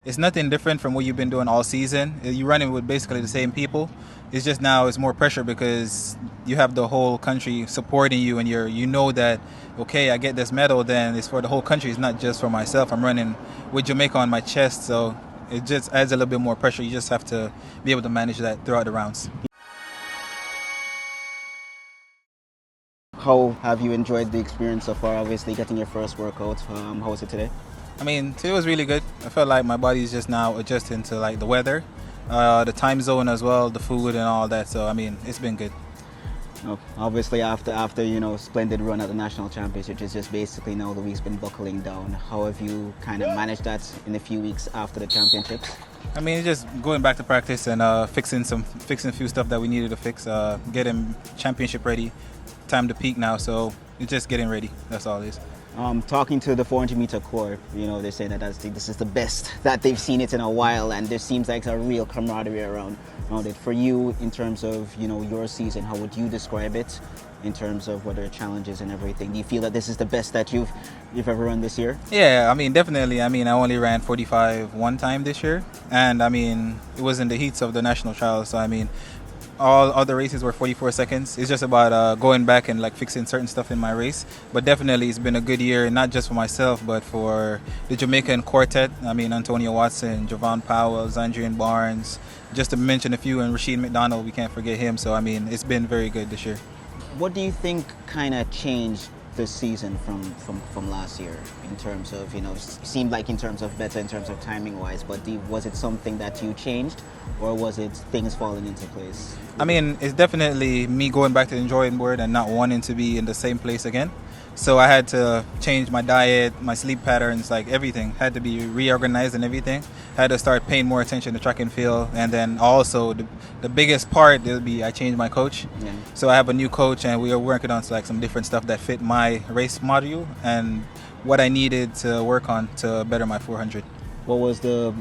It's nothing different from what you've been doing all season. You're running with basically the same people. It's just now it's more pressure because you have the whole country supporting you, and you know that okay, I get this medal, then it's for the whole country. It's not just for myself. I'm running with Jamaica on my chest, so it just adds a little bit more pressure. You just have to be able to manage that throughout the rounds. How have you enjoyed the experience so far? Obviously, getting your first workout. How was it today? I mean, today was really good. I felt like my body's just now adjusting to like the weather, the time zone as well, the food and all that. So I mean, it's been good. Obviously, after splendid run at the national championship, it's just basically now the week's been buckling down. How have you kind of managed that in the few weeks after the championships? I mean, just going back to practice and fixing a few stuff that we needed to fix, getting championship ready. Time to peak now, so it's just getting ready. That's all it is. Talking to the 400-meter core, they're saying that this is the best that they've seen it in a while, and there seems like a real camaraderie around it. For you, in terms of your season, how would you describe it in terms of what are challenges and everything? Do you feel that this is the best that you've ever run this year? Yeah, I mean, definitely. I mean, I only ran 45 one time this year, and I mean, it was in the heats of the national trials, so I mean, all other races were 44 seconds. It's just about going back and like fixing certain stuff in my race. But definitely it's been a good year, not just for myself, but for the Jamaican quartet. I mean, Antonio Watson, Javon Powell, Zandrian Barnes, just to mention a few, and Rasheed McDonald, we can't forget him. So, I mean, it's been very good this year. What do you think kind of changed this season from last year in terms of, it seemed like in terms of better, in terms of timing wise, but was it something that you changed, or was it things falling into place? I mean, it's definitely me going back to the drawing board and not wanting to be in the same place again. So I had to change my diet, my sleep patterns, like everything had to be reorganized and everything. Had to start paying more attention to track and field, and then also the biggest part will be I changed my coach. Yeah. So I have a new coach, and we are working on like some different stuff that fit my race module and what I needed to work on to better my 400. What was the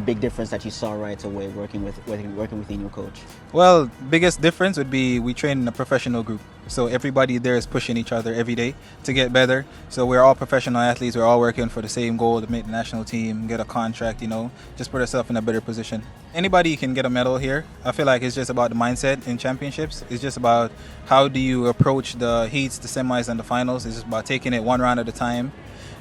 big difference that you saw right away working with your new coach? Well, biggest difference would be we train in a professional group. So everybody there is pushing each other every day to get better. So we're all professional athletes. We're all working for the same goal to make the national team, get a contract, just put ourselves in a better position. Anybody can get a medal here. I feel like it's just about the mindset in championships. It's just about how do you approach the heats, the semis, and the finals. It's just about taking it one round at a time.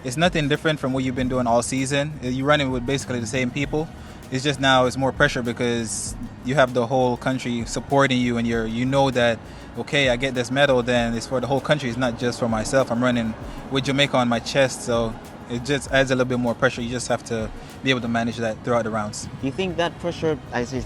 It's nothing different from what you've been doing all season. You're running with basically the same people. It's just now it's more pressure because you have the whole country supporting you, and you know that okay, I get this medal, then it's for the whole country. It's not just for myself. I'm running with Jamaica on my chest, so it just adds a little bit more pressure. You just have to be able to manage that throughout the rounds. Do you think that pressure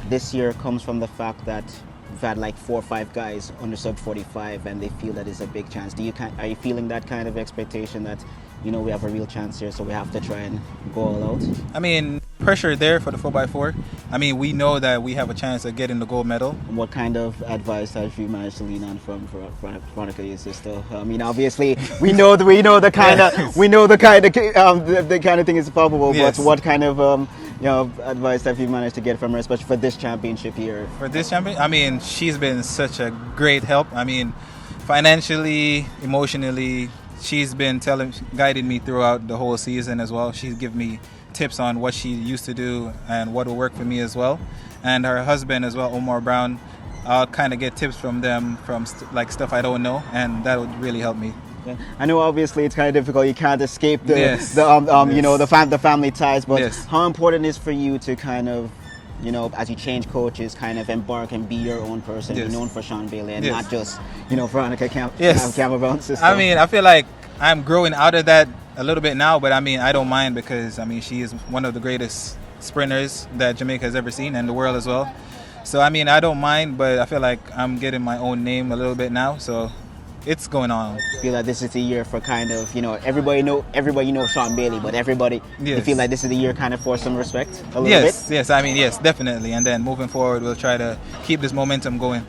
this year comes from the fact that we've had like 4 or 5 guys under sub 45 and they feel that it's a big chance? Are you feeling that kind of expectation that we have a real chance here, so we have to try and go all out? I mean, pressure there for the 4x4. I mean, we know that we have a chance of getting the gold medal. What kind of advice have you managed to lean on from Veronica, your sister? I mean, obviously, we know the kind of thing is probable. Yes. But what kind of advice have you managed to get from her, especially for this championship year? For this champion, I mean, she's been such a great help. I mean, financially, emotionally. She's been guiding me throughout the whole season as well. She's given me tips on what she used to do and what will work for me as well. And her husband as well, Omar Brown, I'll kind of get tips from them from stuff I don't know, and that would really help me. Yeah. I know obviously it's kind of difficult. You can't escape the yes. the family ties, but yes. How important is for you to kind of as you change coaches, kind of embark and be your own person, yes. be known for Sean Bailey and yes. not just, Veronica yes. Campbell-Brown sister. I mean, I feel like I'm growing out of that a little bit now, but I mean, I don't mind because, I mean, she is one of the greatest sprinters that Jamaica has ever seen and the world as well. So, I mean, I don't mind, but I feel like I'm getting my own name a little bit now, so it's going on. I feel like this is the year for kind of, everybody knows Sean Bailey, but everybody, yes. You feel like this is the year kind of for some respect a little bit? Yes, I mean, yes, definitely. And then moving forward, we'll try to keep this momentum going.